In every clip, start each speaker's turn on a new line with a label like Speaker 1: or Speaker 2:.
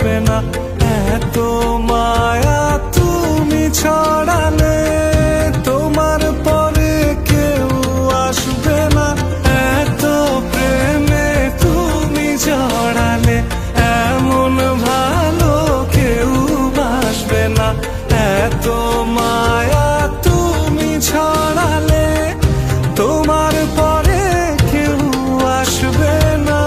Speaker 1: বাসবে না। এত মায়া তুমি ছড়ালে তোমার পরে কেউ আসবে না। এত প্রেমে তুমি জড়ালে এমন ভালো কেউ বাসবে না। এত মায়া তুমি ছড়ালে তোমার পরে কেউ আসবে না।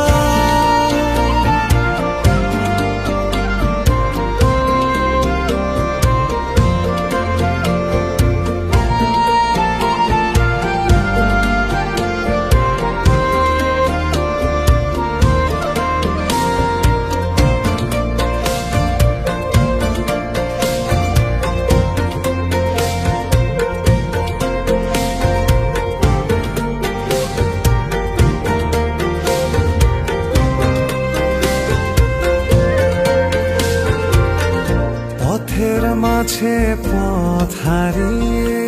Speaker 1: পথের মাঝে পথ হারিয়ে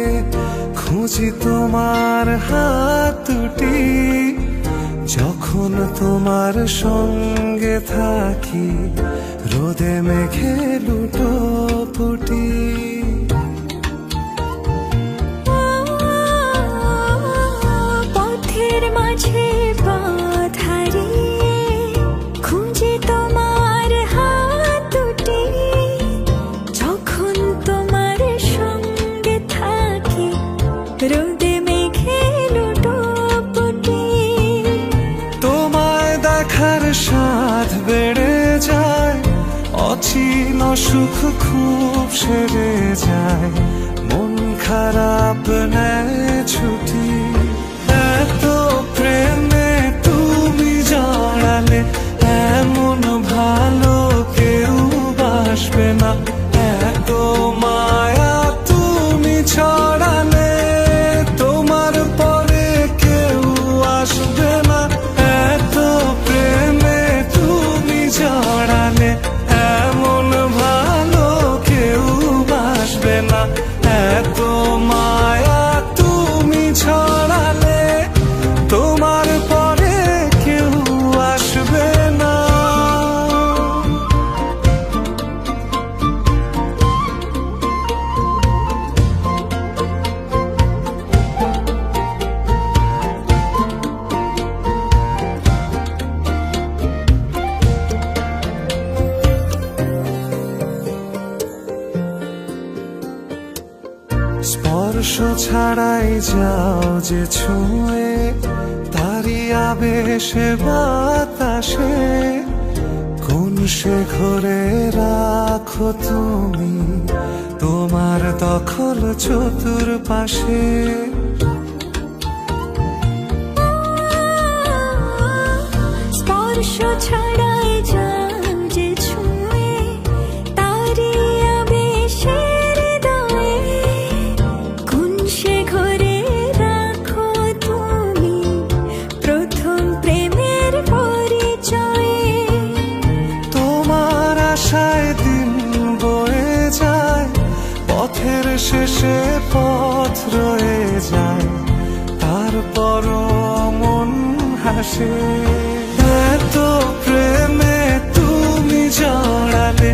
Speaker 1: খুঁজি তোমার হাত দুটি। যখন তোমার সঙ্গে থাকি রোদে মেঘে লুটোপুটি।
Speaker 2: পথের মাঝে পথ হারিয়ে খুঁজি তোমার হাত দুটি। যখন তোমার সঙ্গে থাকি রোদে মেঘে লুটোপুটি।
Speaker 1: তোমায় দেখার স্বাদ বেড়ে যায়, অচিন সুখ খুব সেরে যায়। মন খারাপ নেয় ছুটি। এত প্রেমে তুমি জড়ালে এমন ভালো কেউ বাসবে না। এত মায়া তুমি ছড়ালে তোমার পরে কেউ আসবে না। এত প্রেমে তুমি জড়ালে এমন ভালো কেউ বাসবে না। এত মায়া তুমি ছড়ালে তোমার পরে কেউ আসবে না। স্পর্শ ছাড়াই যাও যে ছুঁয়ে, তারি আবেশে বাতাসে। কোন সে ঘরে রাখো তুমি তোমার দখল চতুর্পাশে।
Speaker 2: স্পর্শ ছাড়াই যাও যে ছুঁয়ে, তারি আবেশে হৃদয়ে। কোন সে ঘরে রাখো তুমি প্রথম প্রেমের পরিচয়ে।
Speaker 1: তোমার আশায় দিন বয়ে যায়, পথের শেষে পথ রয়ে যায়। তারপরও মন হাসে। এত প্রেমে তুমি জড়ালে